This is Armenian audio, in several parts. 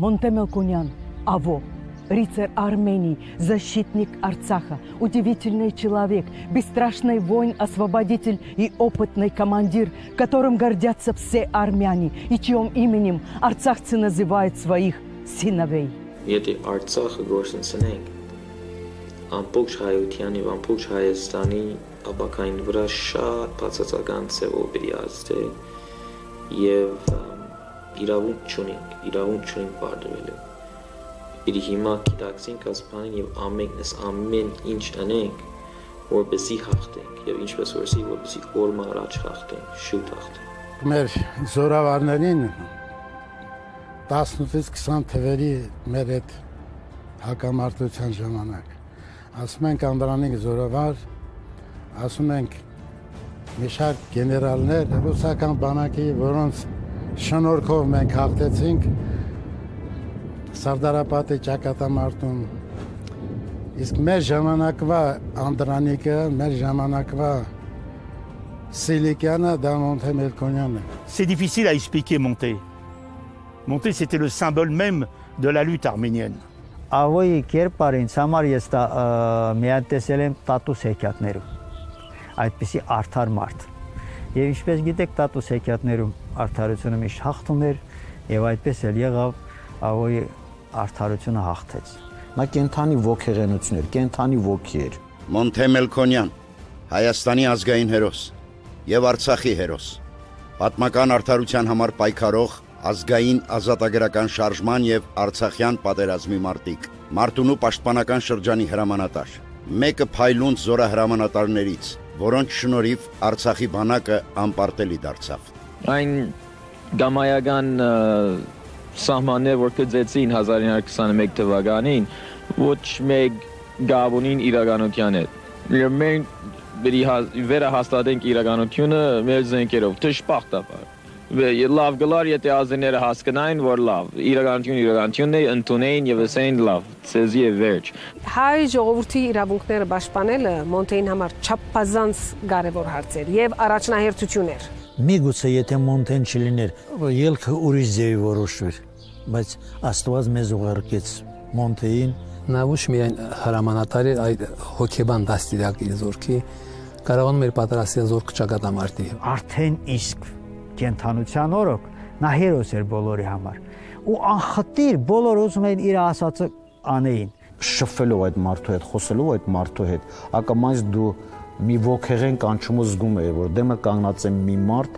Монте Мелконян, Аво, рыцарь Армении, защитник Арцаха, удивительный человек, бесстрашный воин, освободитель и опытный командир, которым гордятся все армяне и чьим именем арцахцы называют своих сыновей. Եթե Արցախը գործընծնենք, ամբողջ հայության եւ ամբողջ Հայաստանի ապակային վրա շատ բացասական ձևով պիտի ազդի եւ իրավունք չունենք բարդվել։ Պիտի հիմա գիտակցենք այս բանին եւ ամեն ինչ անենք, որպեսզի հաղթենք եւ ինչպես որսի որպեսզի օրը առաջ հաղթենք, շուտ հաղթենք։ Մեր զորավարներին 18-ից 20 թվերի մեր այդ հակամարտության ժամանակ ասում ենք անդրանիկ զորավար, ասում ենք մի շարք գեներալներ ռուսական բանակի, որոնց շնորհքով մենք հաղթեցինք Սարդարապատի ճակատամարտում, իսկ մեր ժամանակվա անդրանիկը, մեր ժամանակվա Սիլիկյանը դա Մոնթե Մելկոնյանն է։ C'est difficile à expliquer Monté. Monté, c'était le symbole même de la lutte arménienne. Avoyi կերպարին համար ես միատեսել եմ տատուս հեքիաթներում, այդպիսի արդար մարդ։ Եվ ինչպես գիտեք, տատուս հեքիաթներում արդարությունը միշտ հաղթում էր, եւ այդպես էլ եղավ, avoyi արդարությունը հաղթեց։ Նա կենթանի ոգեղենություն էր, կենթանի ոգի էր։ Մոնթե Մելկոնյան, Հայաստանի ազգային հերոս եւ Արցախի հերոս, պատմական արդարության համար պայքարող ազգային ազատագրական շարժման եւ Արցախյան պատերազմի մարտիկ, Մարտունու պաշտպանական շրջանի հրամանատար, մեկը փայլունց զորահրամանատարներից, որոնց շնորհիվ Արցախի բանակը անպարտելի դարձավ։ Այն գամայական սահմաններ, որ կձեցին 1921 թվականին, ոչ մեկ գաբունին իրականության հետ։ Մենք վերահաստատենք իրականությունը մեր զենքերով, դժբախտաբար։ Լավ գլար, եթե ազգները հասկանային, որ լավ, իրականությունն է, ընդունեին եւ ասեին լավ, ցեզի է վերջ։ Հայ ժողովրդի իրավունքները պաշտպանելը Մոնտեին համար չափազանց կարևոր հարց էր եւ առաջնահերթություն էր։ Միգուցե եթե Մոնտեն չլիներ, ելքը ուրիշ ձևի որոշվեր, բայց Աստված մեզ ուղարկեց Մոնտեին։ Նա ոչ միայն հրամանատար էր, այլ հոգեբան դաստիարակի զորքի, կարողանում էր պատրաստել զորք ճակատամարտի։ Արդեն իսկ կենթանության օրոք նա հերոս էր բոլորի համար ու անխտիր բոլոր ուզում էին իր ասածը անեին շփվելով այդ մարդու հետ խոսելով այդ մարդու հետ ակամայից դու մի ոգեղեն կանչումը զգում ես որ դեմը կանգնած է մի մարդ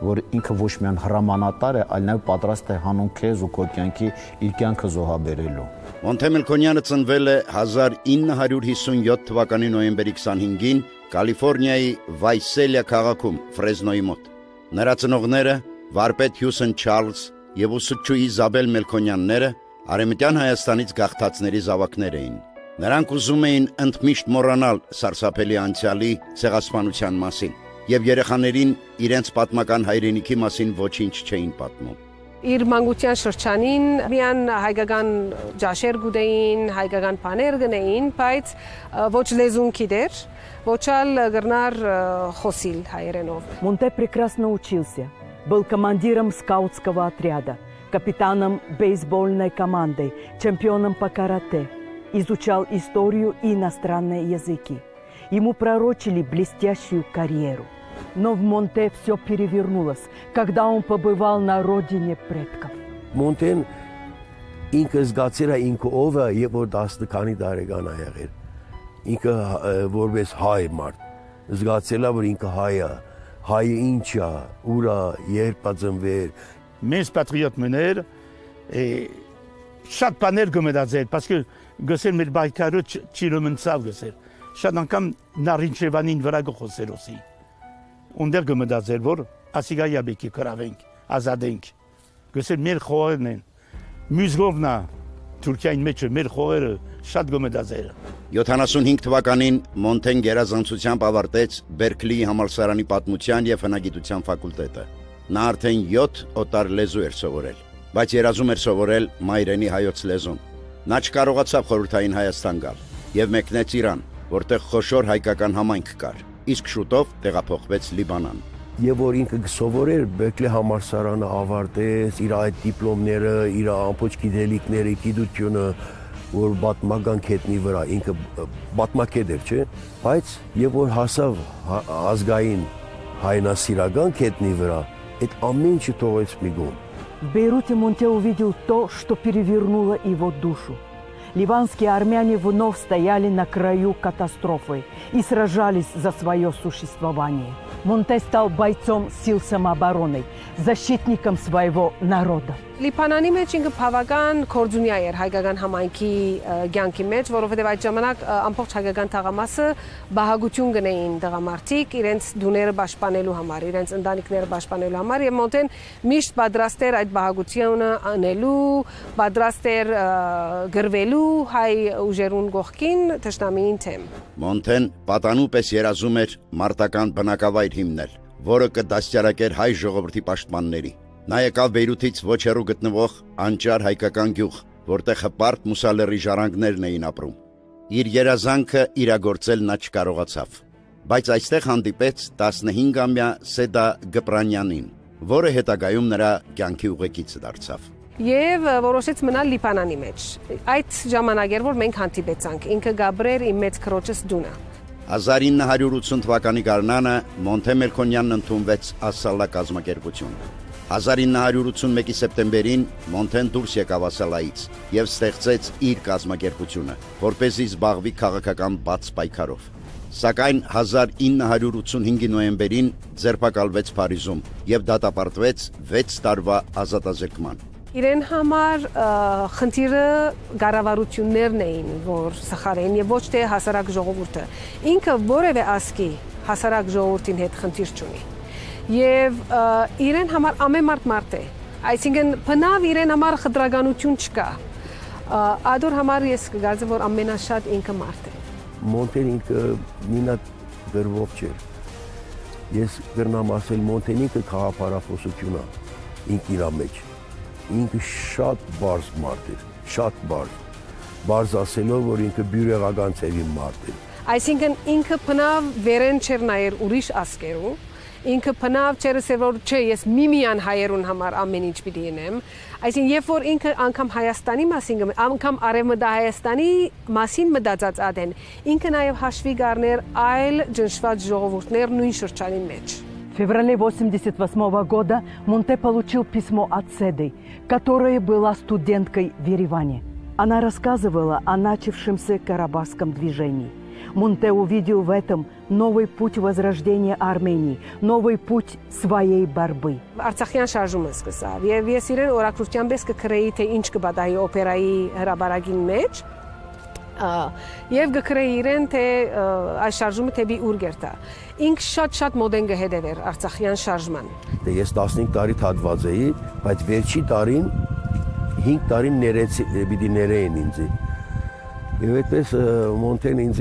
որ ինքը ոչ միայն հրամանատար է այլ նաև պատրաստ է հանուն քեզ ու քո կյանքի իր կյանքը զոհաբերելու Մոնթե Մելկոնյանը ծնվել է 1957 թվականի նոյեմբերի 25-ին Կալիֆոռնիայի Վայսելիա քաղաքում Ֆրեզնոյի մոտ Նրա ծնողները վարպետ Հյուսեն Չարլզ եւ ուսուցչուհի Իզաբել Մելքոնյանները Արեմտյան Հայաստանից գաղթածների զավակներ էին։ Նրանք ուզում էին ընդմիշտ մոռանալ սարսափելի անցյալի ցեղասպանության մասին եւ երեխաներին իրենց պատմական հայրենիքի մասին ոչինչ չէին պատմում։ Իր մանկության շրջանին միան հայկական ջաշեր գուտեին, հայկական բաներ գնեին, բայց ոչ լեզուն գիտեր, ոչ ալ գրնար խոսիլ հայերենով։ Монте прекрасно учился, был командиром скаутского отряда, капитаном бейсбольной команды, чемпионом по карате, изучал историю и иностранные языки. Ему пророчили блестящую карьеру. Но в Монте все перевернулось, когда он побывал на родине предков. Մոնտեն ինքը զգացել է ինքը ով է եւ որ 10 քանի տարեկան է եղել։ Ինքը որպես հայ մարդ զգացել է որ ինքը հայ է, հայը ինչ է, ուր է, երբ է ծնվել։ Mes patriotes mener et շատ բաներ գմդացել, parce que գսել մեր բայկարը չիրոմնցավ գսել։ Շատ անգամ նարինչևանին վրա գխոսել օսի։ Ունդեր գմդացել որ ասիգայաբեկի կրավենք, ազատենք։ Գսել մեր խորն են։ Մյուզգովնա Թուրքիային մեջ մեր խորը շատ գմդացել։ 75 թվականին Մոնտեն գերազանցությամբ ավարտեց Բերքլիի համալսարանի պատմության եւ հնագիտության ֆակուլտետը։ Նա արդեն 7 օտար լեզու էր սովորել, բայց երազում էր սովորել մայրենի հայոց լեզուն։ Նա չկարողացավ խորհրդային Հայաստան գալ եւ մեկնեց Իրան, որտեղ խոշոր հայկական համայնք կար, իսկ շուտով տեղափոխվեց Լիբանան։ եւ որ ինքը սովորեր Բերքլի համալսարանը ավարտեց, իր այդ դիպլոմները, իր ամբողջ գիտելիքները, գիտությունը, որ պատմական կետնի վրա ինքը պատմակետ էր, չէ՞, բայց եւ որ հասավ ազգային հայնասիրական кеտնի вրա, это ամեն ինչ թողեց մի կողմ. В Бейруте Монте увидел то, что перевернуло его душу. Ливанские армяне вновь стояли на краю катастрофы и сражались за свое существование. Монте стал бойцом сил самообороны, защитником своего народа. Լիբանանի մեջ ինքը բավական կորձունյա էր հայկական համայնքի կյանքի մեջ, որովհետև այդ ժամանակ ամբողջ հայկական թաղամասը բահագություն գնեին տղամարդիկ իրենց դուները պաշտպանելու համար, իրենց ընտանիքները պաշտպանելու համար եւ Մոնտեն միշտ պատրաստ էր այդ բահագությունը անելու, պատրաստ էր գրվելու հայ ուժերուն կողքին թշնամիին թեմ։ Մոնտեն պատանու պես երազում էր մարտական բնակավայր հիմնել, որը կդաստիարակեր հայ ժողովրդի պաշտպանների։ Նա եկավ Բեյրութից ոչ հեռու գտնվող անճար հայկական գյուղ, որտեղ հպարտ մուսալերի ժառանգներն էին ապրում։ Իր երազանքը իրագործել նա չկարողացավ, բայց այստեղ հանդիպեց 15-ամյա Սեդա Գպրանյանին, որը հետագայում նրա կյանքի ուղեկիցը դարձավ։ Եվ որոշեց մնալ Լիբանանի մեջ։ Այդ ժամանակ էր, որ մենք հանդիպեցանք, ինքը Գաբրեր իմ մեծ քրոջս դունը։ 1980 թվականի գարնանը Մոնթե Մելքոնյանն ընդունվեց Ասալա կազմակերպություն։ 1981-ի սեպտեմբերին Մոնթեն դուրս եկավ Ասալայից եւ ստեղծեց իր կազմակերպությունը, որպեսզի զբաղվի քաղաքական բաց պայքարով։ Սակայն 1985-ի նոյեմբերին ձերբակալվեց Փարիզում եւ դատապարտվեց 6 տարվա ազատազրկման։ Իրեն համար խնդիրը կառավարություններն էին, որ սխալեն եւ ոչ թե հասարակ ժողովուրդը։ Ինքը որևէ ասկի հասարակ ժողովրդին հետ խնդիր չունի։ Եվ իրեն համար ամեն մարդ է, այսինքն բնավ իրեն համար խտրականություն չկա, ադոր համար ես կգարձեմ, որ ամենաշատ ինքը մարդ է։ Մոնտեն ինքը մինատ գրվով չէր, ես գրնամ ասել Մոնտեն ինքը քաղաքապարախոսություն է, ինք իրա մեջ, ինքը շատ բարզ մարդ էր, շատ բարզ ասելով, որ ինքը բյուրեղական ծևի մարդ էր։ Այսինքն ինքը բնավ վերեն չեր նայեր ուրիշ ասկերու, ինքը բնավ չերսեր որ չէ ես միմիան հայերուն համար ամեն ինչ պիտի ենեմ, այսինքն երբ որ ինքը անգամ Հայաստանի մասին, անգամ Արևմտա Հայաստանի մասին մտածած ադեն, ինքը նաև հաշվի գարներ այլ ջնշված ժողովուրդներ նույն ширчանի մեջ։ В феврале 1988 года Монте получил письмо от Седы, которая была студенткой в Ереване. Она рассказывала о начавшемся Карабахском движении. Монте увидел в этом новый путь возрождения Армении, новый путь своей борьбы. Արցախյան շարժումը սկսավ եւ ես իրեն օրակրթության պես կքրեի թե ինչ կբադայի օպերայի հրաբարագին մեջ եւ կքրեի իրեն թե այս շարժումը թեպի ուր գերտա։ Ինք շատ մոդեն կհետևեր արցախյան շարժման։ Ես 15 տարի թատված էի, բայց վերջի տարին 5 տարին պիտի ներեին ինձ։ Եվ այդպես Մոնտեն ինձ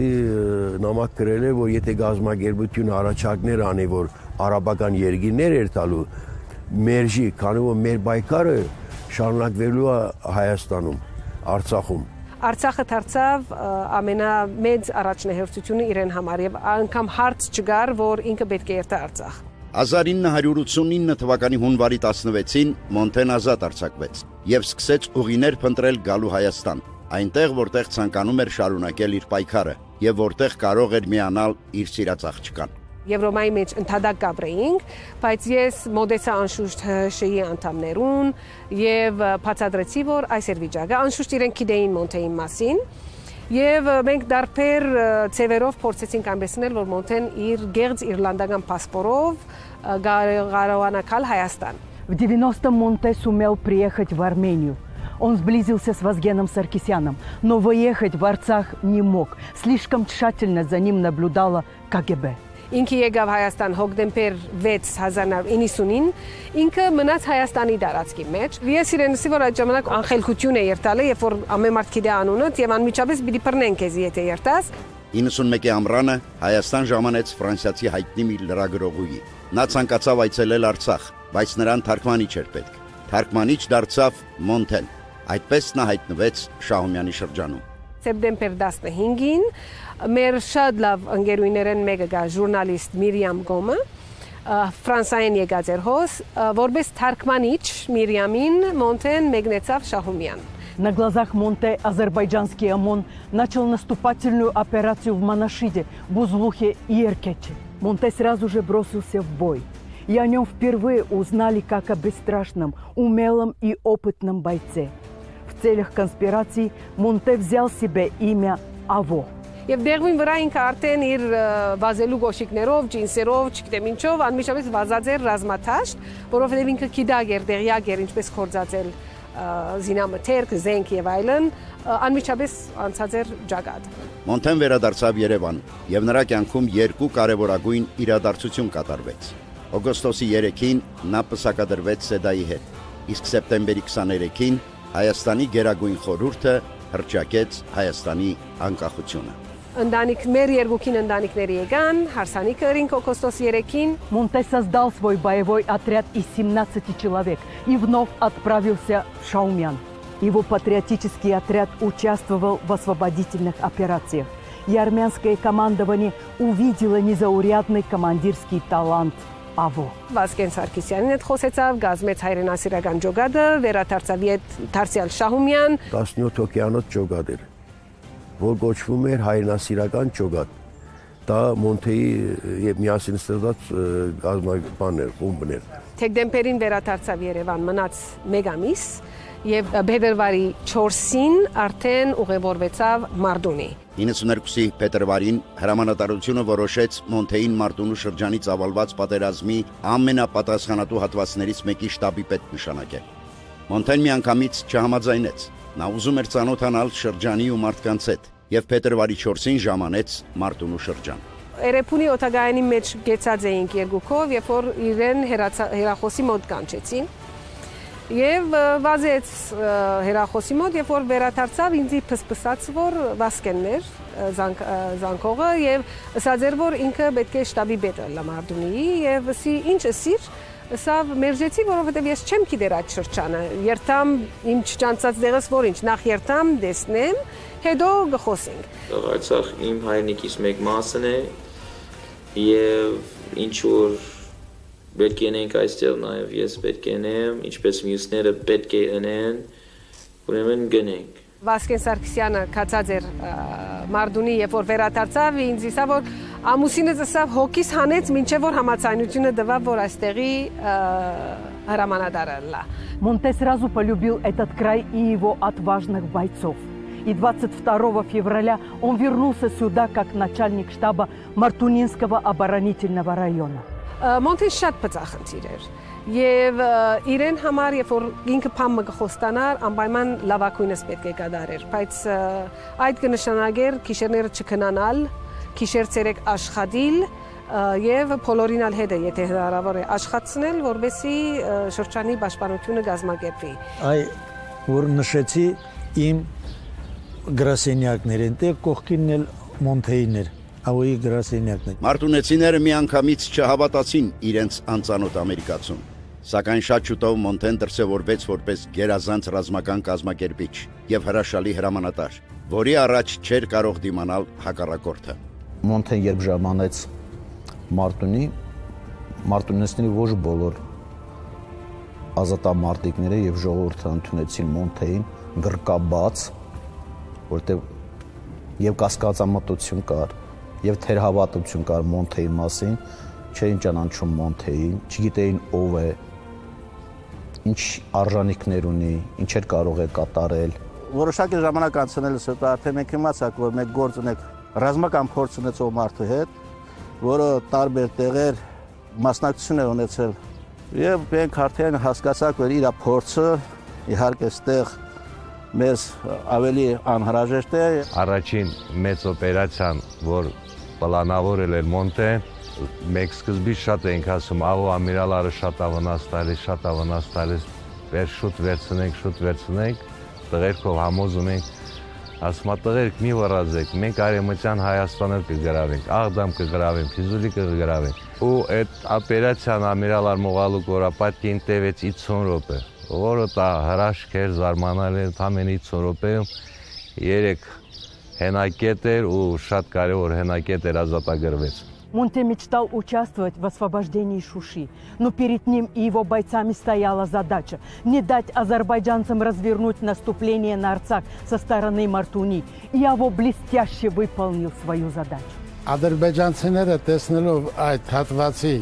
նամակ գրել է, որ եթե գազագերբություն առաջարկներ անի, որ արաբական երկիրներ էր տալու, մերժի, քանի որ մեր պայքարը շարունակվելու է Հայաստանում, Արցախում։ Արցախը դարձավ ամենամեծ առաջնահերթությունը իրեն համար եւ անգամ հարց չկար, որ ինքը պետք է երթա Արցախ։ 1989 թվականի հունվարի 16-ին Մոնտեն ազատ արձակվեց եւ սկսեց ուղիներ փնտրել գալու Հայաստան, այնտեղ որտեղ ցանկանում էր շարունակել իր պայքարը եւ որտեղ կարող էր միանալ իր սիրած աղջկան։ Եվրոմայի մեջ ընդհանրակ կապրեինք, բայց ես մոդեցա անշուշտ ՀՇ-ի անդամներուն եւ բացատրեցի, որ այս էր վիճակը, անշուշտ իրենք գիտեին Մոնտեի մասին եւ մենք դարբեր ծևերով փորձեցինք ամբեսնել, որ Մոնտեն իր գեղձ իռլանդական паспорով կարողանա գալ Հայաստան։ В 90-м Монте сумел приехать в Армению. Он сблизился с Вазгеном Саркисяном, но выехать в Арцах не мог. Слишком тщательно за ним наблюдала КГБ. Ինքը եկավ Հայաստան հոկտեմբեր 6 1990-ին, ինքը մնաց Հայաստանի տարածքի մեջ։ Ես իրենսի որ այդ ժամանակ անխելքություն է երթալը, երբ որ ամեն մարդ գիտե անունդ եւ անմիջապես պիտի բռնեն քեզ եթե երթաս։ 91-ի ամռանը Հայաստան ժամանեց ֆրանսիացի հայտնի մի լրագրողուհի։ Նա ցանկացավ այցելել Արցախ, բայց նրան թարգմանիչ էր պետք։ Թարգմանիչ դարձավ Մոնտեն։ Այդպես նա հայտնվեց Շահումյանի շրջանում։ Սեպտեմբեր 15-ին մեր շատ լավ ընկերուներեն մեկը գա ժուրնալիստ Միրիամ Գոմը Ֆրանսիային եկած էր հոս, որպես թարգմանիչ Միրյամին Մոնտեն մեկնեցավ Շահումյան։ На глазах Монте азербайджанский ОМОН начал наступательную операцию в Манашиде, Бузлухе и Иркече. Монте сразу же бросился в бой. И о нем впервые узнали как о бесстрашном, умелом и опытном бойце. В целях конспирации Монте взял себе имя Аво. Եվ դեղին վրա ինքը արդեն իր վազելու գոշիկներով, ջինսերով, չգիտեմ ինչով, անմիջապես վազած էր ռազմաթաշտ, որովհետև ինքը գիտակ էր, դեղյակ էր, ինչպես կործածել զինամթերք, զենք եւ այլն, անմիջապես անցած էր ջագատ։ Մոնտեն վերադարձավ Երևան եւ նրա կյանքում երկու կարևորագույն իրադարձություն կատարվեց։ Օգոստոսի 3-ին նա պսակադրվեց Սեդայի հետ, իսկ սեպտեմբերի 23-ին Հայաստանի Գերագույն խորհուրդը հռչակեց Հայաստանի անկախությունը։ Մեր երկուքին ընտանիքների եկան, հարսանիքը ըրինք օգոստոսի 3-ին։ Монте создал свой боевой отряд из 17 человек и вновь отправился в Шаумян. Его патриотический отряд участвовал в освободительных операциях. И армянское командование увидело незаурядный командирский талант Аво. Վազգեն Սարգսյանին հետ խոսեցավ, գազմեց հայրենասիրական ջոգադը, վերադարձավ դարձյալ Շահումյան։ 17 օկեանոց ջոգադ էր, որ կոչվում էր հայրենասիրական ջոգադ։ Դա Մոնտեի եւ միասին ստեղծած գազམ-բաներ, խումբն էր։ Դեկտեմբերին վերադարձավ Երևան, մնաց մեկ ամիս եւ փետրվարի 4-ին արդեն ուղևորվեցավ Մարդունի։ 92-ի փետրվարին հրամանատարությունը որոշեց Մոնտեին Մարտունու շրջանից ավալված պատերազմի ամենապատասխանատու հատվածներից մեկի շտաբի պետ նշանակել։ Մոնտեն միանգամից չհամաձայնեց։ Նա ուզում էր ծանոթանալ շրջանի ու մարդկանց հետ եւ փետրվարի 4-ին ժամանեց Մարտունու շրջան։ Էրեփունի օտագայանի մեջ գեցած էինք երկուքով, երբ որ իրեն հերախոսի մոտ կանչեցին։ Եվ վազեց հերախոսի մոտ, երբ որ վերադարձավ, ինձի փսփսաց, որ Վասկենն էր զանգողը եւ ասաց էր, որ ինքը պետք է շտաբի պետը լա Մարդունիի եւ ասի ինչ ասիր, ասավ մերժեցի, որովհետեւ ես չեմ գիտեր այդ շրջանը, երթամ իմ չճանցած դեղս որ ինչ, նախ երթամ դեսնեմ, հետո գխոսենք։ Արցախ իմ հայրենիքից մեկ մասն է եւ ինչ որ պետք է ենք այստեղ նաև ես պետք է նեմ, ինչպես մյուսները պետք է անեն, ուրեմն գնենք։ Վասկեն Սարգսյանը կացած էր Մարդունի, երբ որ վերադարձավ, ինձ իսավ, որ ամուսինս ասավ հոգիս հանեց, մինչև որ համաձայնությունը տվավ, որ այստեղի հրամանատարը լա։ Монте сразу полюбил этот край и его отважных бойцов. И 22 февраля он вернулся сюда как начальник штаба Мартунинского оборонительного района. Մոնտեն շատ բծախնդիր էր եւ իրեն համար երբ որ ինքը փամը գխոստանար անպայման լավակույնս պետք է կդարեր բայց այդ կնշանակեր քիշերները չքնանալ քիշեր ցերեկ աշխատիլ եւ փոլորինալ հետը եթե հնարավոր է աշխատցնել որովհետեւ շրջանի պաշտպանությունը գազմագերբվի այ որ նշեցի իմ գրասենյակներն տեղ կողքինն էլ Մոնտեին էր Ավոյի գրասենյակն է։ Մարտունեցիները միանգամից չհավատացին իրենց անծանոթ ամերիկացուն, սակայն շատ շուտով Մոնտեն դրսևորվեց որպես գերազանց ռազմական կազմակերպիչ եւ հրաշալի հրամանատար, որի առաջ չէր կարող դիմանալ հակառակորդը։ Մոնտեն երբ ժամանեց Մարտունի, մարտունեցիների ոչ բոլոր ազատամարտիկները եւ ժողովուրդը ընդունեցին Մոնտեին գրկաբաց, որտեղ եւ կասկածամտություն կար եւ թերհավատություն կար Մոնտեի մասին, չէին ճանաչում Մոնտեին, չգիտեին ով է, ինչ արժանինքներ ունի, ինչեր կարող է կատարել։ Որոշակի ժամանակ անցնելուց հետո արդեն մենք իմացանք, որ մենք գործ ունենք ռազմական փորձ ունեցող մարդու հետ, որը տարբեր տեղեր մասնակցություն է ունեցել եւ մենք արդեն հասկացանք, որ իր փորձը իհարկե ստեղ մեզ ավելի անհրաժեշտ է։ Առաջին մեծ օպերացիան, որ պլանավորել էր Մոնտեն, մենք սկզբից շատ էինք ասում, ահա ամիրալարը շատ ավնաս տալիս, շուտ վերցնենք, տղերքով համոզում ենք, ասում տղերք մի վռազեք, մենք արևմտյան Հայաստանը կգրավենք, Աղդամ կգրավենք, Ֆիզուլի կգրավենք։ Ու այդ օպերացիան ամիրալար Մողալուկ օրապատկին տևեց 50 րոպե, որը դա հրաշք էր, զարմանալի էր, ամեն 50 րոպեում 3 հենակետ էր ու շատ կարևոր հենակետ էր ազատագրվեց։ Монте мечтал участвовать в освобождении Шуши, но перед ним и его бойцами стояла задача не дать азербайджанцам развернуть наступление на Арцах со стороны Мартуни, и его блестяще выполнил свою задачу. Ադրբեջանցիները տեսնելով այդ հատվածի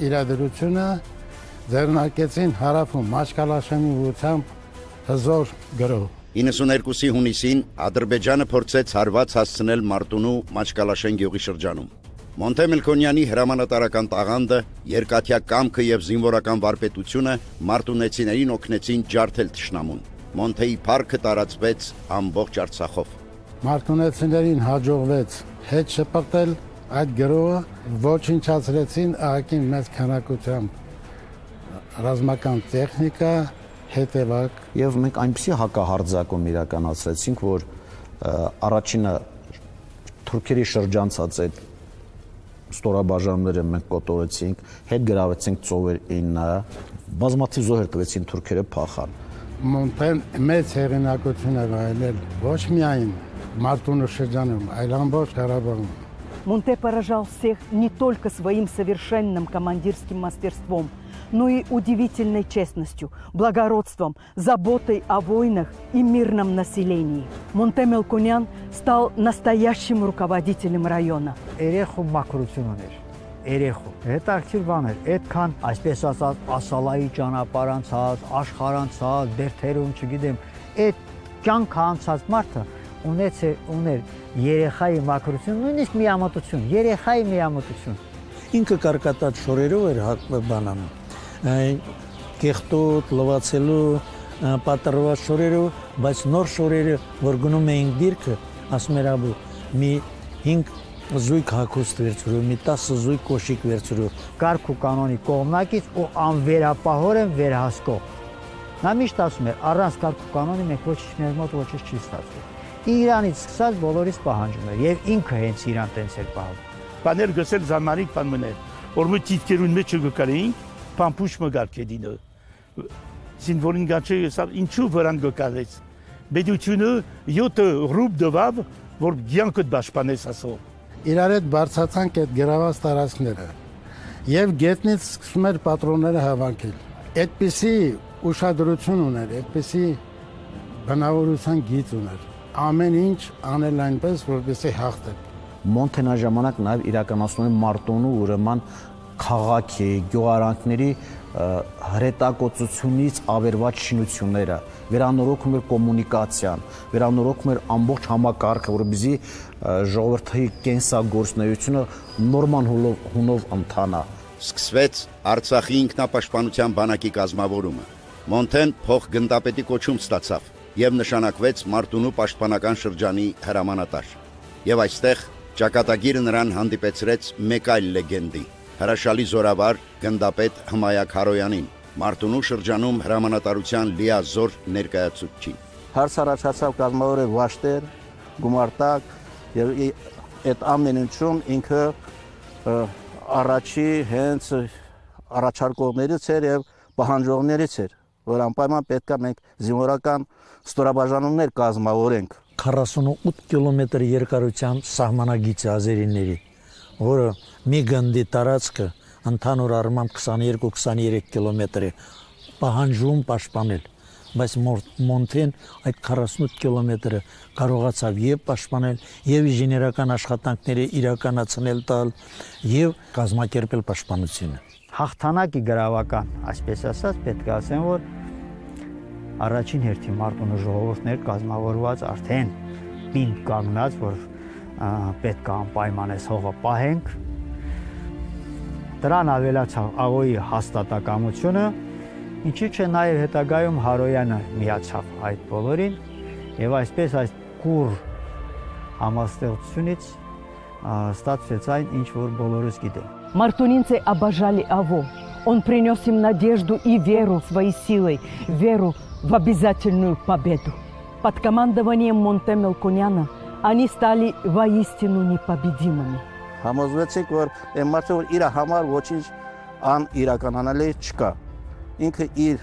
իրադրությունը ձեռնարկեցին հարավում Մաշկալաշեմի ուղղությամբ հզոր գրոհ։ 92-ի հունիսին Ադրբեջանը փորձեց հարված հասցնել Մարտունու Մաչկալաշեն գյուղի շրջանում։ Մոնթե Մելքոնյանի հրամանատարական տաղանդը, երկաթյա կամքը եւ զինվորական վարպետությունը մարտունեցիներին օգնեցին ջարդել թշնամուն։ Մոնթեի парքը տարածվեց ամբողջ Արցախով։ Մարտունեցիներին հաջողվեց հետ շպրտել այդ գրոհը, ոչնչացրեցին ԱԱԿ-ի մեծ քանակությամբ ռազմական տեխնիկա, հետևակ եւ մենք այնպեսի հակահարձակում իրականացրեցինք, որ առաջինը թուրքերի շրջանցած այդ ստորաբաժանումները մենք կոտորեցինք, հետ գրավեցինք ծովեր 9, բազմաթիվ զոհեր տվեցին թուրքերը փախան։ Մոնտեն մեծ հեղինակություն է վայելել ոչ միայն Мартуну шրջանում, այլ ամբողջ Ղարաբաղում։ Монте поражал всех не только своим совершенным командирским мастерством, но и удивительной честностью, благородством, заботой о войнах и мирном населении. Монте Мелконян стал настоящим руководителем района. Երեխու մաքրություն ուներ, երեխու։ Հետաքրքիր բան էր, այդքան, այսպես ասած, ասալայի ճանապարհ անցած, աշխարհ անցած, բերթերում, չգիտեմ, այդ կյանքը անցած մարդը ուներ երեխայի մաքրություն, նույնիսկ միամտություն, երեխայի միամտություն։ Ինքը կարկատած շորերով էր բանանում, կեղտոտ, լվացելու, պատրված շորերով, բայց նոր շորերը, որ գնում էինք դիրքը, ասում էր աբու, մի 5 զույգ հագուստ վերցրու, մի 10 զույգ կոշիկ վերցրու, կարգ ու կանոնի կողմնակից ու անվերապահորեն վերահսկող։ Նա միշտ ասում էր, առանց կարգ ու կանոնի մենք ոչինչ մեր մոտ ոչինչ չի ստացվում։ Իրանից սկսած բոլորից պահանջում էր եւ ինքը հենց իրան տենց էր պահում։ Բաներ գսել զանմանիկ բան մներ, որ մի տիտկերուն մեջ գկարեին, պամփուշ մգարկեդինը։ Զինվորին գաչե ինչու վրան գկարեց։ Բեդությունը 7 ռուբ դվավ, որ գյանքդ պաշտպանես ասո։ Իրար հետ բարձացանք այդ գրաված տարածքները եւ գետնից սկսում էր պատրոնները հավաքել։ Այդպիսի ուշադրություն ուներ, այդպիսի բնավորության գիծ ուներ։ Ամեն ինչ անել այնպես, որպեսզի հաղթեր։ Մոնթենա ժամանակ նաև իրականացնում է Մարտունու ուրեմն քաղաքի, գյուղարանքների հրետակոծությունից ավերված շինությունները, վերանորոգում էր կոմունիկացիան, վերանորոգում էր ամբողջ համակարգը, որպեսզի ժողովրդի կենսագործունեությունը նորմալ հունով ընթանա։ Սկսվեց Արցախի ինքնապաշտպանության բանակի կազմավորումը։ Մոնթեն փոխգնդապետի կոչում ստացավ եւ նշանակվեց Մարտունու պաշտպանական շրջանի հրամանատար։ Եվ այստեղ ճակատագիրը նրան հանդիպեցրեց մեկ այլ լեգենդի՝ հրաշալի զորավար գնդապետ Հմայակ Հարոյանին, Մարտունու շրջանում հրամանատարության լիազոր ներկայացուցիչին։ Հարց առաջացավ կազմավորել վաշտեր, գումարտակ եւ այդ ամեն ինչում ինքը առաջի հենց առաջարկողներից էր եւ պահանջողներից էր, որ անպայման պետք է մենք զինվորական ստորաբաժանումներ կազմավորենք։ 48 կիլոմետր երկարությամբ սահմանագիծ է ազերիների, որը մի գնդի տարածքը ընդհանուր առմամբ 22-23 կիլոմետր է պահանջում պաշտպանել, բայց Մոնթեն այդ 48 կիլոմետրը կարողացավ եւ պաշտպանել, եւ ինժեներական աշխատանքները իրականացնել տալ, եւ կազմակերպել պաշտպանությունը։ Հաղթանակի գրավական, այսպես ասած, պետք է ասեմ, որ առաջին հերթին Մարտունու ժողովուրդներ կազմավորված արդեն պինդ կանգնած, որ պետք է անպայման այս հողը պահենք։ Դրան ավելացավ ԱՕ-ի հաստատակամությունը, ինչի՞ չէ նաև հետագայում Հարոյանը միացավ այդ բոլորին, եւ այսպես այս կուր համաստեղծությունից ստացվեց այն, ինչ որ բոլորս գիտենք։ Мартунинцы обожали АВО. Он принес им надежду и веру в свои силы, веру в обязательную победу. Под командованием Монте Мелконяна они стали воистину непобедимыми. Համոզվեցինք, որ այն մարդը, որ իր համար ոչինչ անիրականանալի չկա։ Ինքը իր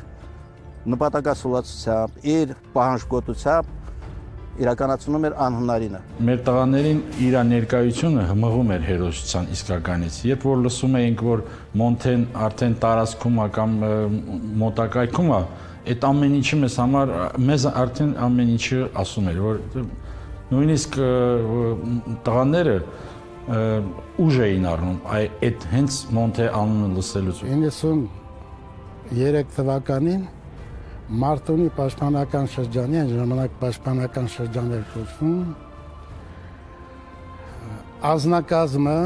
նպատակասլացությամբ, իր պահանջկոտությամբ իրականացնում էր անհնարինը։ Մեր տղաներին իր ներկայությունը հմղում էր հերոսության իսկականից։ Երբ որ լսում էինք, որ Մոնթեն արդեն տարածքում է կամ մոտակայքում է, այդ ամեն ինչը մեզ արդեն ամեն ինչը ասում էր, որ նույնիսկ տղաները ուժ էին առնում այդ հենց Մոնթե անունը լսելուց։ 93 թվականին Մարտունի պաշտպանական շրջանի, այն ժամանակ պաշտպանական շրջան էր կոչվում, ազնագազմը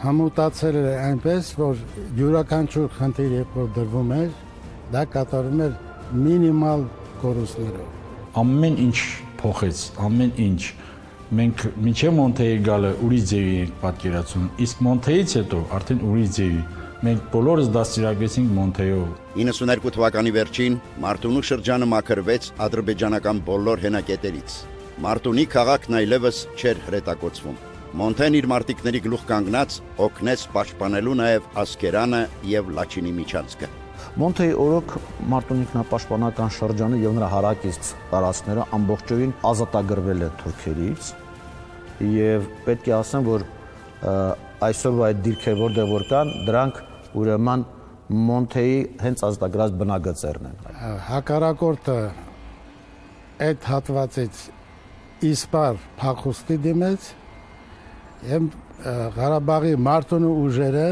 համուտացել էր այնպես, որ յուրաքանչյուր խնդիր երբ որ դրվում էր, դա կատարվում էր մինիմալ կորուստներով։ Ամեն ինչ փոխեց, ամեն ինչ։ Մենք մինչև Մոնթեի գալը ուրիշ ձևի ենք պատկերացնում, իսկ Մոնթեից հետո արդեն ուրիշ ձևի։ Մենք բոլորս դաստիարակվեցինք Մոնթեյով։ 92 թվականի վերջին Մարտունու շրջանը մաքրվեց ադրբեջանական բոլոր հենակետերից։ Մարտունի քաղաքն այլևս չէր հրետակոծվում։ Մոնթեն իր մարտիկների գլուխ կանգնած օգնեց պաշտպանելու նաև Ասկերանը եւ Լաչինի միջանցքը։ Մոնթեի օրոք Մարտունի ինքնապաշտպանական շրջանը եւ նրա հարակից տարածքները ամբողջովին ազատագրվել է թուրքերից եւ պետք է ասեմ, որ այսօրվա այդ դիրքեր որտեղ որ կան, դրանք ուրեմն Մոնթեի հենց ազատագրած բնագծերն են։ Հակառակորդը այդ հատվածից իսպար փախուստի դիմեց եւ Ղարաբաղի Մարտունու ուժերը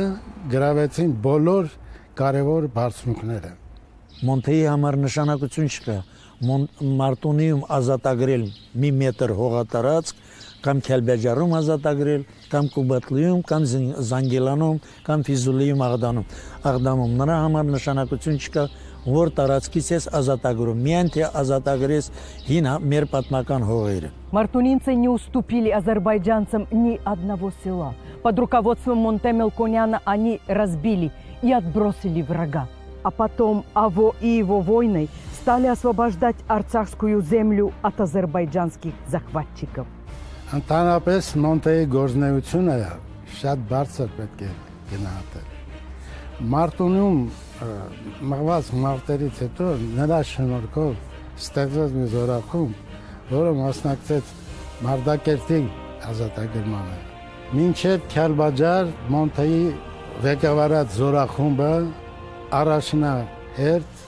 գրավեցին բոլոր կարևոր բարձունքները։ Մոնթեի համար նշանակություն չկա։ Մարտունիում ազատագրել մի մետր հողատարածք կամ Քելբեջարում ազատագրել, կամ Կուբատլիում, կամ Զանգելանում, կամ Ֆիզուլիում Աղդամում։ Նրա համար նշանակություն չկա, որ տարածքից ես ազատագրում, միայն թե ազատագրես հին մեր պատմական հողերը։ Мартунинцы не уступили азербайджанцам ни одного села. Под руководством Монте Мелконяна они разбили и отбросили врага. А потом Аво и его войной стали освобождать арцахскую землю от азербайджанских захватчиков. Ընդհանրապես Մոնթեի գործունեությունը շատ բարձր պետք է գնահատել։ Մարտունիում մղված մարտերից հետո նրա շնորհքով ստեղծեց մի զորախումբ, որը մասնակցեց Մարտակերտի ազատագրմանը։ Մինչև Քելբաջար Մոնթեի ղեկավարած զորախումբը առաջնահերթ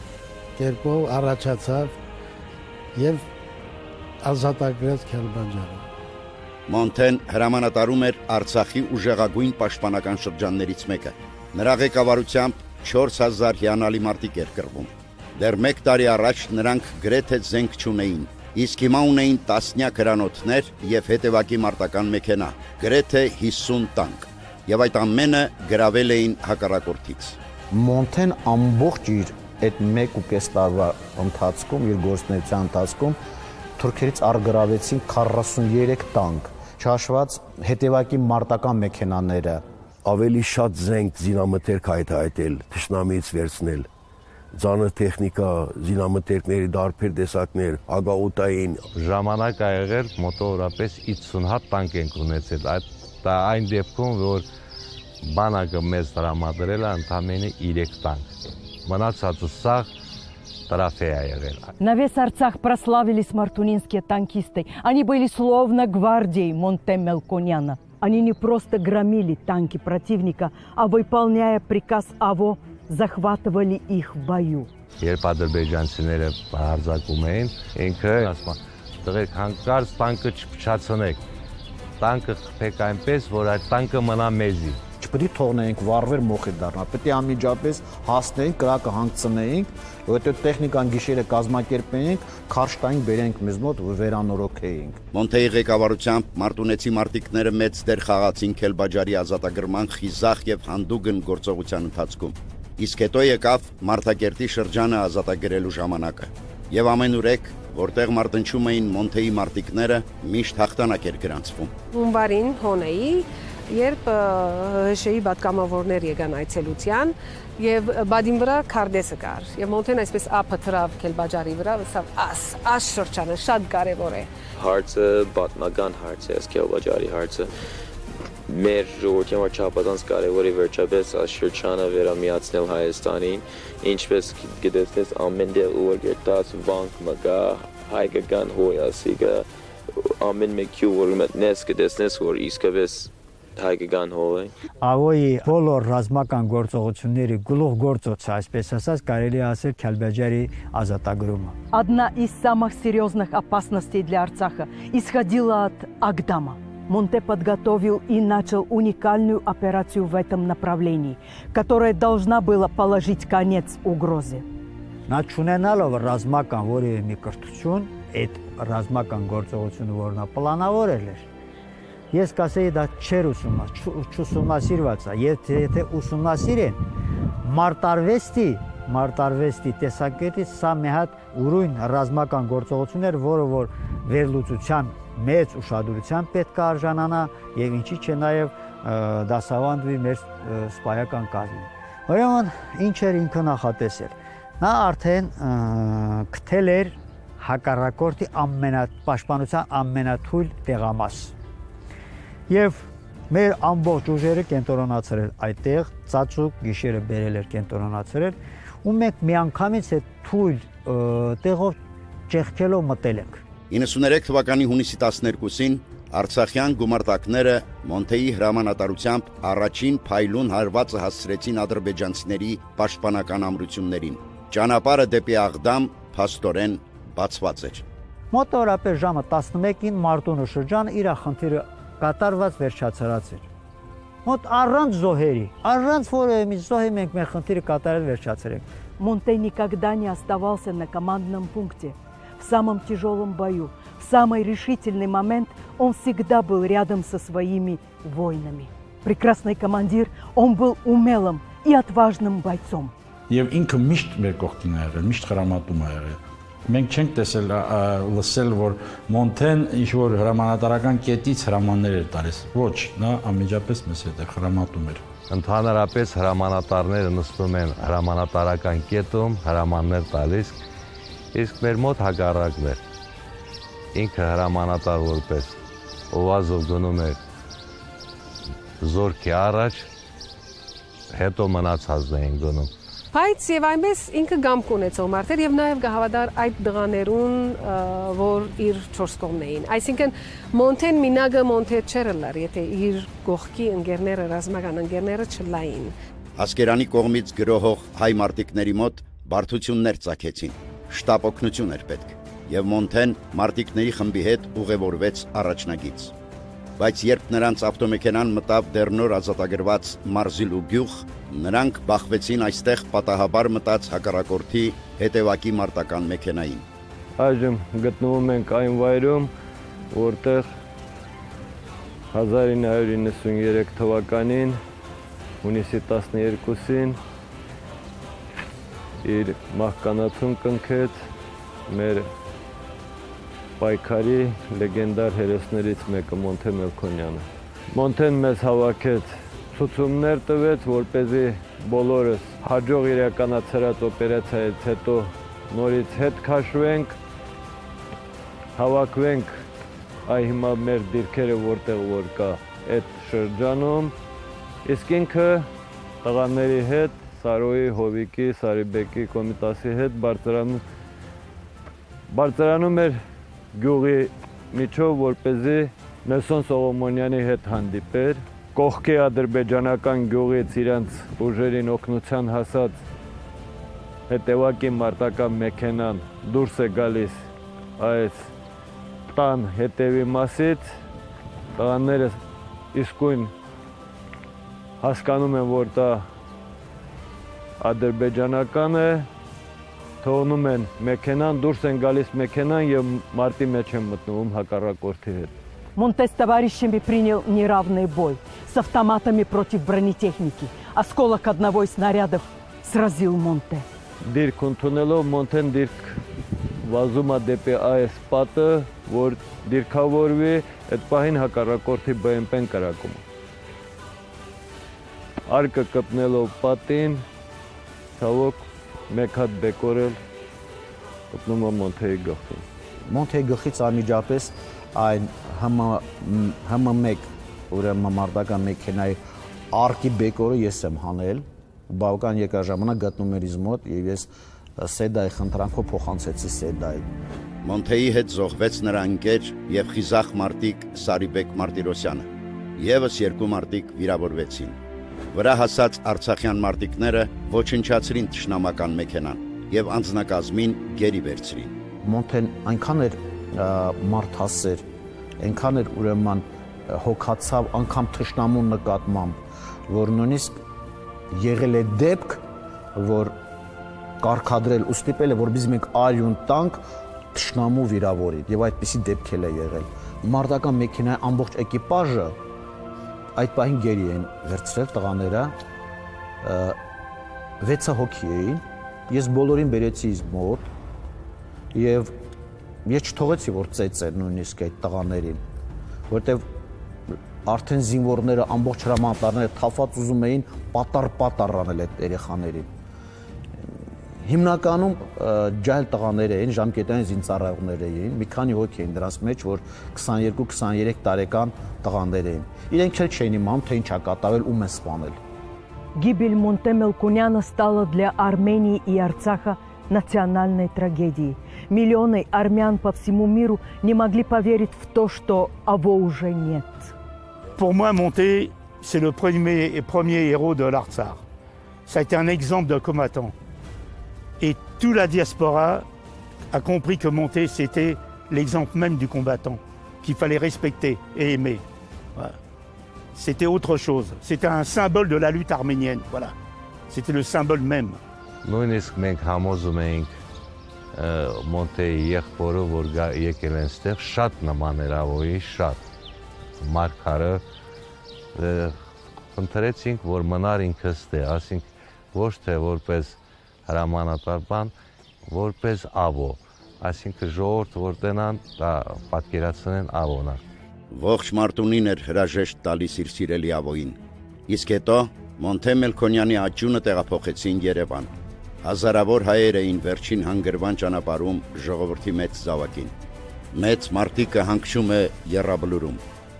կերպով առաջացավ եւ ազատագրեց Քելբաջարը։ Մոնթեն հրամանատարում էր Արցախի ուժեղագույն պաշտպանական շրջաններից մեկը։ Նրա ղեկավարությամբ 4000 հիանալի մարտիկ էր կռվում։ Դեռ 1 տարի առաջ նրանք գրեթե զենք չունեին, իսկ հիմա ունեին տասնյակ հրանոթներ եւ հետևակի մարտական մեքենա, գրեթե 50 տանկ, եւ այդ ամենը գրավել էին հակառակորդից։ Մոնթեն ամբողջ իր այդ 1.5 տարվա ընթացքում, իր գործունեության ընթացքում թուրքերից արգրավեցին 43 տանկ, չհաշված հետևակի մարտական մեքենաները։ Ավելի շատ զենք զինամթերք հայտարարել, թշնամիից վերցնել, ծանր տեխնիկա, զինամթերքների դարբեր տեսակներ, ագաուտային ժամանակ ա եղել մոտավորապես 50 հատ տանկ ենք ունեցել։ Այն դեպքում, որ բանակը մեզ տրամադրել է ընդամենը 3 տանկ։ Մնացածը սաղ На весь Арцах прославились мартунинские танкисты. Они были словно гвардией Монте Мелконяна. Они не просто громили танки противника, а выполняя приказ АВО, захватывали их в бою. Երբ ադրբեջանցիները հարձակում էին, ինքը ասում է, «Տղեկ, հանկարծ տանկը չփչացնեք։ Տանկը խփեք այնպես, որ այդ տանկը մնա մեզի»։ Չպետք է թողնենք վառվեր մոխիր դառնա, պետք է անմիջապես հասնենք, կրակը հանգցնեինք, որովհետեւ տեխնիկան գիշերը կազմակերպեինք, քարշ տայինք, բերենք մեզ մոտ ու վերանորոգեինք։ Մոնթեի ղեկավարությամբ մարտունեցի մարտիկները մեծ դեր խաղացին Քելբաջարի ազատագրման խիզախ եւ հանդուգն գործողության ընթացքում։ Իսկ հետո եկավ Մարտակերտի շրջանը ազատագրելու ժամանակը։ Եվ ամենուրեք, որտեղ մարտնչում էին Մոնթեի մարտիկները, միշտ հաղթանակ էր գրանցվում։ Հունվարին հոնեի երբ ՀՇ-ի պատգամավորներ եկան այցելության եւ բադին վրա քարտեզը կար եւ Մոնթեն այսպես ափը թրավ Քելբաջարի վրա, աս շրջանը շատ կարեւոր է։ Հարցը պատմական հարց է, Քելբաջարի հարցը մեր ժողովրդի համար չափազանց կարևոր է վերջապես այս շրջանը վերամիացնել Հայաստանին, ինչպես գիտես ամեն դեպքում որ գտած վանք մգա հայկական հոյասիկը ամեն մեկի որ մտնես կտեսնես որ իսկապես հայկական հող է։ Ավոյի բոլոր ռազմական գործողությունների գլուխ գործոցը, այսպես ասած, կարելի ասել Քալբաջարի ազատագրումը։ Одна из самых серьезных опасностей для Арцаха исходила от Агдама. Монте подготовил и начал уникальную операцию в этом направлении, которая должна была положить конец угрозе. Նա չունենալով ռազմական որևէ մի կրթություն, այդ ռազմական գործողությունը որն է պլանավորել էր, ես կասեի դա չէր ուսումնասիրված է, եթե ուսումնասիրեն մարտարվեստի տեսակետից սա մի հատ ուրույն ռազմական գործողություն էր, որը որ վերլուծության մեծ ուշադրության պետք է արժանանա եւ ինչի՞ չէ նաեւ դասավանդվի մեր սպայական կազմին։ Ուրեմն ինչ էր ինքը նախատեսել։ Նա արդեն գտել էր հակառակորդի պաշտպանության ամենաթույլ տեղամասը։ Եվ մեր ամբողջ ուժերը կենտրոնացրել այդտեղ, ծածուկ գիշերը բերել էր կենտրոնացրել, ու մենք միանգամից այդ թույլ տեղով ճեղքելով մտել ենք։ 93 թվականի հունիսի 12-ին Արցախյան գումարտակները Մոնթեի հրամանատարությամբ առաջին փայլուն հարվածը հասցրեցին ադրբեջանցիների պաշտպանական ամրություններին։ Ճանապարհը դեպի Աղդամ փաստորեն բացված էր։ Մոտավորապես ժամը 11-ին Մարտունու շրջանը իր խնդիրը կատարված վերջացրած էր։ Մոտ առանց զոհերի, առանց որևէ մի զոհի մենք մեր խնդիրը կատարել վերջացրենք։ Монте никогда не оставался на командном пункте. В самом тяжелом бою, в самый решительный момент он всегда был рядом со своими воинами. Прекрасный командир, он был умелым и отважным бойцом. Եվ ինքը միշտ մեր կողքին է եղել, միշտ հրամատում է եղել։ Մենք չենք տեսել լսել, որ Մոնթեն ինչ-որ հրամանատարական կետից հրամաններ էր տալիս։ Ոչ, նա անմիջապես մեզ հետ հրամատում էր։ Ընդհանրապես հրամանատարները նստում են հրամանատարական կետում, հրամաններ տալիս, իսկ մեր մոտ հակառակն էր։ Ինքը հրամանատար որպես օվազով գնում էր զորքի առաջ, հետո մնացածն էին գնում։ Բայց եւ այնպես ինքը գամք ունեցող մարդ էր եւ նաեւ գահավատար այդ դղաներուն, որ իր 4 կողմն էին։ Այսինքն Մոնթեն մինագը Մոնթե չէր լար, եթե իր գողքի ընկերները, ռազմական ընկերները չլային։ Ասկերանի կողմից գրոհող հայ մարտիկների մոտ բարդություններ ծագեցին։ Շտապ օգնություն էր պետք եւ Մոնթեն մարտիկների խմբի հետ ուղևորվեց առաջնագից։ Բայց երբ նրանց ավտոմեքենան մտավ դեռնոր ազատագրված Մարզիլու գյուղ, նրանք բախվեցին այստեղ պատահաբար մտած հակառակորդի հետևակի մարտական մեքենային։ Այժմ գտնվում ենք այն վայրում, որտեղ 1993 թվականին հունիսի 12-ին իր մահկանացուն կնքեց մեր պայքարի լեգենդար հերոսներից մեկը Մոնթե Մելքոնյանը։ Մոնթեն մեզ հավաքեց, ցուցումներ տվեց, որպեսզի բոլորս հաջող իրականացրած օպերացիայից հետո նորից հետ քաշվենք, հավաքվենք այ հիմա մեր դիրքերը որտեղ որ կա այդ շրջանում, իսկ ինքը տղաների հետ, Սարոյի, Հովիկի, Սարիբեկի, Կոմիտասի հետ բարձրանում էր գյուղի միջով, որպեսզի Նելսոն Սողոմոնյանի հետ հանդիպեր, կողքի ադրբեջանական գյուղից իրանց ուժերին օգնության հասած հետևակի մարտական մեքենան դուրս է գալիս այս տան հետևի մասից, տղաները իսկույն հասկանում են, որ դա ադրբեջանական է, թողնում են մեքենան, դուրս են գալիս մեքենան եւ մարտի մեջ են մտնում հակառակորդի հետ։ Монте с товарищами принял неравный бой с автоматами против бронетехники. Осколок одного из снарядов сразил Монте. Դիրք ընդունելով Մոնթեն դիրք վազում է դեպի այս պատը, որ դիրքավորվի, այդ պահին հակառակորդի BMP-ն կրակում։ Արկը կպնելով պատին, ցավոք մեկ հատ բեկորել գտնում է Մոնթեի գլխին։ Մոնթեի գլխից անմիջապես այն ՀՄ1 ուրեմն մարտական մեքենայի արկի բեկորը ես եմ հանել, բավական երկար ժամանակ գտնում էր ինձ մոտ եւ ես Սեդայի խնդրանքով փոխանցեցի Սեդայի։ Մոնթեի հետ զոհվեց նրա ընկեր եւ խիզախ մարտիկ Սարիբեկ Մարտիրոսյանը։ Եվս երկու մարտիկ վիրավորվեցին։ Վրա հասած արցախյան մարտիկները ոչնչացրին թշնամական մեքենան եւ անձնակազմին գերի վերցրին։ Մոնթեն այնքան էր մարդասեր, այնքան էր ուրեմն հոգացավ անգամ թշնամու նկատմամբ, որ նույնիսկ եղել է դեպք, որ կարգադրել ու ստիպել է, որպես մենք արյուն տանք թշնամու վիրավորի եւ այդպիսի դեպք էլ է եղել։ Մարտական մեքենայի ամբողջ էկիպաժը այդ պահին գերի են վերցրել տղաները 6 հոգի էին։ Ես բոլորին բերեցի ինձ մոտ եւ ես չթողեցի որ ծեծեր նույնիսկ այդ տղաներին, որտեւ արդեն զինվորները ամբողջ հրամանատարները թափած ուզում էին պատառ անել այդ երեխաներին։ Հիմնականում ջահել տղաներ էին, ժամկետային զինծառայողներ էին, մի քանի հոգի էին դրանց մեջ, որ 22-23 տարեկան տղաներ էին։ Իրենք չէին իմանում, թե ինչ է կատարվել, ում են սպանել։ Гибель Монте Мелконяна стала для Армении и Арцаха национальной трагедией. Миллионы армян по всему миру не могли поверить в то, что его уже нет. Pour moi, Monté, c'est le premier héros de l'Artsakh. Ça a été un exemple d'un combattant. Et toute la diaspora a compris que Monté, c'était l'exemple même du combattant, qu'il fallait respecter et aimer. Voilà. C'était autre chose. C'était un symbole de la lutte arménienne. Voilà. C'était le symbole même. Նույնիսկ մենք համոզում էինք Մոնտեի եղբորը, որ եկել են ստեղ, շատ նման էր ավոյի, շատ մարգարը խնդրեցինք, որ մնար ինքը ստեղ, ասինք ոչ թե որպես հրամանատար բան, որպես ավո, այսինքն ժողովուրդ որ տենան, դա պատկերացնեն ավոնա։ Ողջ Մարտունին էր հրաժեշտ տալիս իր սիրելի ավոյին։ Իսկ հետո Մոնթե Մելքոնյանի աճյունը տեղափոխեցին Երևան։ Հազարավոր հայեր էին վերջին հանգրվան ճանապարհում ժողովրդի մեծ զավակին։ Մեծ մարտիկը հանգչում է Եռաբլուրում,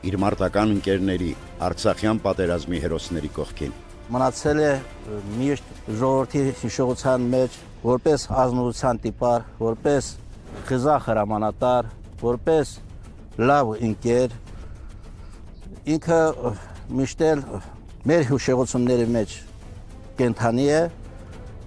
իր մարտական ընկերների Արցախյան պատերազմի հերոսների կողքին։ Մնացել է միշտ ժողովրդի հիշողության մեջ, որպես ազնվության տիպար, որպես խիզախ հրամանատար, որպես լավ ընկեր, ինքը միշտ էլ մեր հիշողությունների մեջ կենթանի է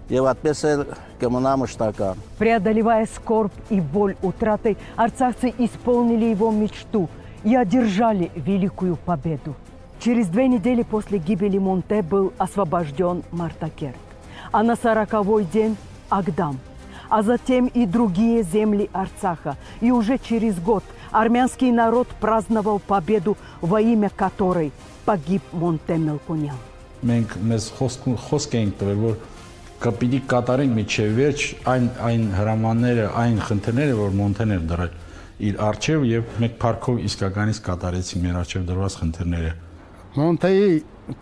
եւ այդպես էլ կմնա մշտական։ Преодолевая скорбь и боль утраты, арцахцы исполнили его мечту и одержали великую победу. Через 2 недели после гибели Монте был освобожден Мартакерт, а на 40-й день Агдам, а затем и другие земли Арцаха. И уже через год армянский народ праздновал победу, во имя которой погиб Монте Мелконян. Մենք մեզ խոսք ենք տվել, որ կպիտի կատարենք միջև վերջ այն հրամանները, այն խնդիրները, որ Մոնտեն էր դրել իր արչև եւ մենք փառքով իսկականից կատարեցինք մեր արչև դրված խնդիրները։ Մոնտեի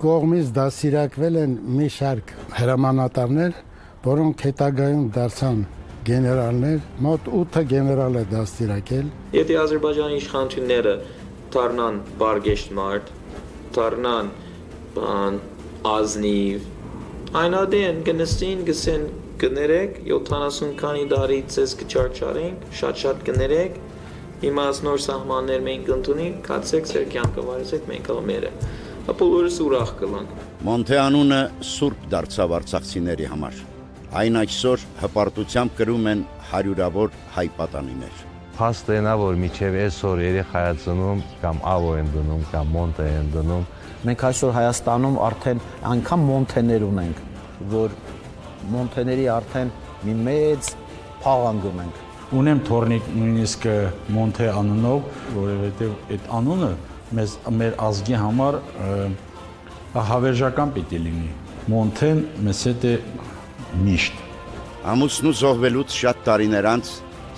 կողմից դասիրակվել են մի շարք հրամանատարներ, որոնք հետագայում դարձան գեներալներ, մոտ 8 գեներալ է դաստիարակել։ Եթե Ադրբեջանի իշխանությունները դառնան բարգեշտ մարդ, դառնան ազնիվ, այնադեն գնստին գսեն գներեք 70 քանի տարի ցես կչարչարենք, շատ գներեք, հիմա նոր սահմաններ մենք ընդունենք, կացեք ձեր կյանքը վարեցեք, մենք ալ մերը։ Ապոլորս ուրախ կլանք։ Մոնթե անունը սուրբ դարձավ արցախցիների համար։ Այն այսօր հպարտությամբ կրում են հարյուրավոր հայ պատանիներ։ Փաստենա որ միջև այսօր երեխայացնում կամ ավո են դնում կամ Մոնտե են դնում։ Մենք այսօր Հայաստանում արդեն անգամ Մոնթեներ ունենք, որ Մոնթեների արդեն մի մեծ փաղանգում ենք։ Ունեմ թորնիկ նույնիսկ Մոնթե անունով, որովհետև այդ անունը մեր ազգի համար հավերժական պիտի լինի։ Մոնթեն մեզ հետ է միշտ։ Ամուսնու զոհվելուց շատ տարիներ անց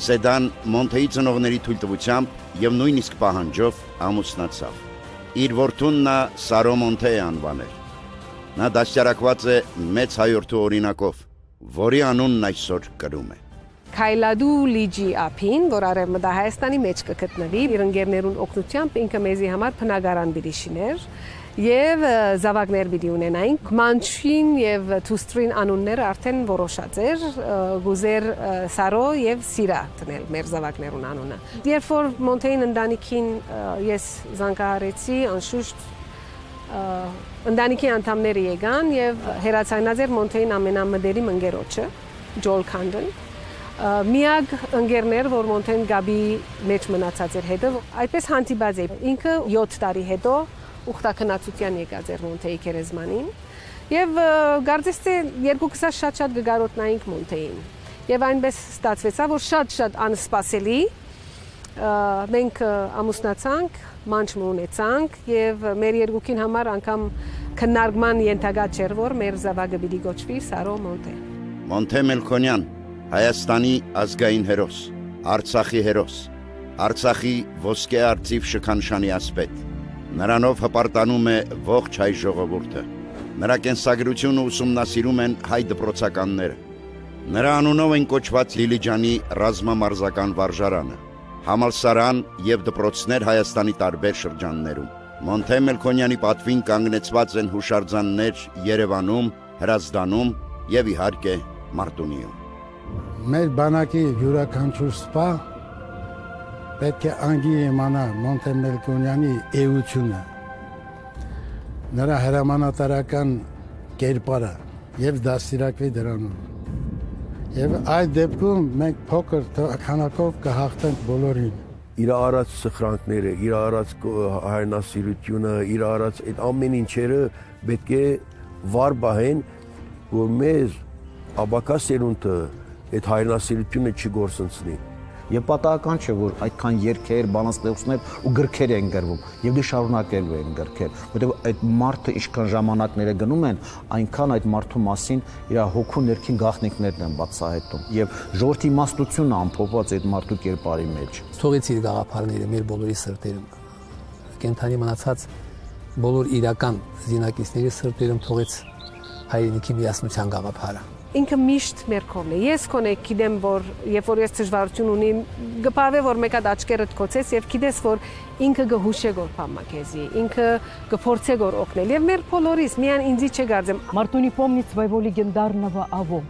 Սեդան Մոնթեի ծնողների թույլտվությամբ եւ նույնիսկ պահանջով ամուսնացավ։ Իր որդուն նա Սարո Մոնթե է անվանել։ Նա դաստիարակված է մեծ հայորդու օրինակով, որի անունն այսօր կրում է։ Քայլադու լիջի ափին, որ Արևմտա Հայաստանի մեջ կգտնվի, իր ընկերներուն օգնությամբ ինքը մեզի համար բնակարան բիլիշիներ Եվ զավակներ պիտի ունենայինք։ Մանչին եւ Թուստրին անունները արդեն որոշած էր, գուզեր Սարո եւ Սիրա տնել մեր զավակներուն անունը։ Երբ որ Մոնտեին ընտանիքին ես զանգահարեցի, անշուշտ ընտանիքի անդամները եկան եւ հերացանած էր Մոնտեին ամենամդերի ընկերոջը, Ջոլ Քանդեն։ Միակ ընկերներ, որ Մոնտեին Գաբի մեջ մնացած էր հետո, այդպես հանդիպած է։ Ինքը 7 տարի հետո ուխտակնացության եկած էր Մոնտեի քերեզմանին եւ գարձես թե երկուքսա շատ գգարոտնայինք Մոնտեին եւ այնպես ստացվեցա որ շատ անսպասելի մենք ամուսնացանք մանչ ունեցանք եւ մեր երկուքին համար անգամ քննարկման ենթակա չէր որ մեր զավակը պիտի գոչվի Սարո Մոնտե Մոնտե Մելքոնյան Հայաստանի ազգային հերոս Արցախի հերոս Արցախի ոսկե արծիվ շքանշանի ասպետ Նրանով հպարտանում է ողջ հայ ժողովուրդը։ Նրա կենսագրությունը ուսումնասիրում են հայ դպրոցականները։ Նրա անունով են կոչված Դիլիջանի ռազմամարզական վարժարանը, համալսարան եւ դպրոցներ Հայաստանի տարբեր շրջաններում։ Մոնտե Մելքոնյանի պատվին կանգնեցված են հուշարձաններ Երևանում, Հրազդանում եւ իհարկե Մարտունիում։ Մեր բանակի յուրաքանչյուր սպա պետք է անգի իմանա Մոնտե Մելքոնյանի էությունը, նրա հրամանատարական կերպարը եւ դաստիարակվի դրանով։ Եվ այդ դեպքում մենք փոքր քանակով կհաղթենք բոլորին։ Իր արած սխրանքները, իր արած հայրենասիրությունը, իր արած այդ ամեն ինչերը պետք է վար բահեն, որ մեզ աբակա սերունդը այդ հայրենասիրությունը չգործընծնի։ Եվ պատահական չէ, որ այդքան երգեր, բանաստեղծություններ ու գրքեր են գրվում, եւ դե շարունակելու են գրքեր, որտեղ այդ մարդը ինչքան ժամանակներ է գնում են, այնքան այդ մարդու մասին իր հոգու ներքին գաղտնիքներն են բացահայտում եւ ժողովրդի իմաստությունը ամփոփված այդ մարդու կերպարի մեջ։ Թողեց իր գաղափարները մեր բոլորի սրտերում, կենթանի մնացած բոլոր իրական զինակիցների սրտերում թողեց հայրենիքի միասնության գաղափարը։ Ինքը միշտ մեր կողմն է։ Ես կոնե գիտեմ, որ երբ որ ես դժվարություն ունիմ, գպավե որ մեկ հատ աչքերդ կոծես եւ գիտես, որ ինքը գհուշե գոր փամակեզի, ինքը գփորձե գոր օգնել եւ մեր բոլորիս միան ինձի չգարձեմ։ Мартуни помнит своего легендарного Аво,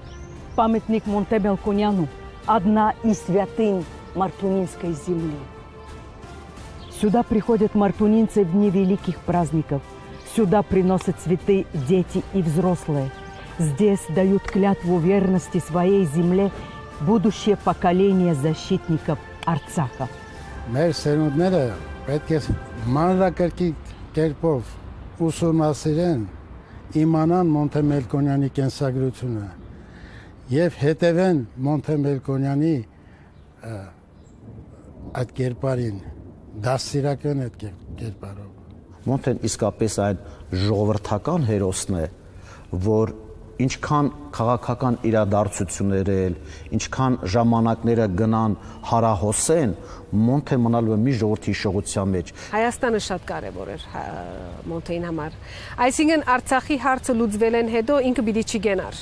памятник Монте Мелконяну, одна из святынь мартунинской земли. Сюда приходят мартунинцы в дни великих праздников, сюда приносят цветы дети и взрослые. Здесь дают клятву верности своей земле будущее поколение защитников Արցախը։ Մեր սերունդները պետք է մանրակրկիտ կերպով ուսումնասիրեն, իմանան Մոնտե Մելքոնյանի կենսագրությունը եւ հետևեն Մոնտե Մելքոնյանի այդ կերպարին, դաստիարակեն այդ կերպարով։ Մոնտեն իսկապես այդ ժողովրդական հերոսն է, որ ինչքան քաղաքական իրադարձություններ էլ, ինչքան ժամանակները գնան հարահոսեն, Մոնտե մնալու է մի ժողովրդի հիշողության մեջ։ Հայաստանը շատ կարևոր էր Մոնտեին համար։ Այսինքն Արցախի հարցը լուծվելեն հետո ինքը պիտի չգենար։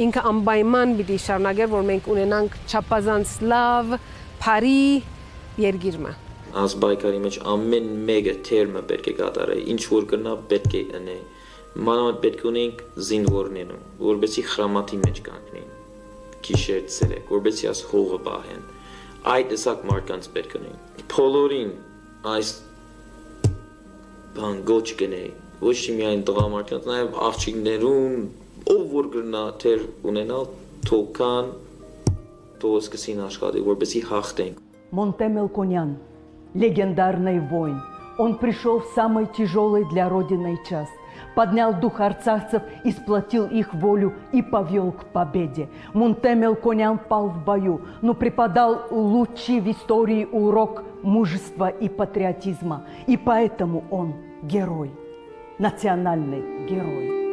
Ինքը անպայման պիտի շարունակեր, որ մենք ունենանք չափազանց լավ, բարի երկիրը։ Ազգայքարի մեջ ամեն մեկը թերմը պետք է կատարի, ինչ որ կնա պետք է անի։ Մանավանդ պետք ունենք զինվորներում, որովհետեւ խրամատի մեջ կանգնեն, քիշեր ցերեկ, որովհետեւ աս հողը բահեն։ Այդ տեսակ մարդկանց պետք ունենք։ Բոլորին այս բան գոչ կնե, ոչ միայն տղամարդկանց, նաև աղջիկներուն, ով որ գրնա թեր ունենալ, թոքան, թոսկսին աշխատի, որովհետեւ հաղթենք։ Монте Мелконян, легендарный воин. Он пришел в самый тяжелый для Родины час. Поднял дух арцахцев, и сплотил их волю и повел к победе. Монте Мелконян пал в бою, но преподал лучший в истории урок мужества и патриотизма. И поэтому он герой, национальный герой.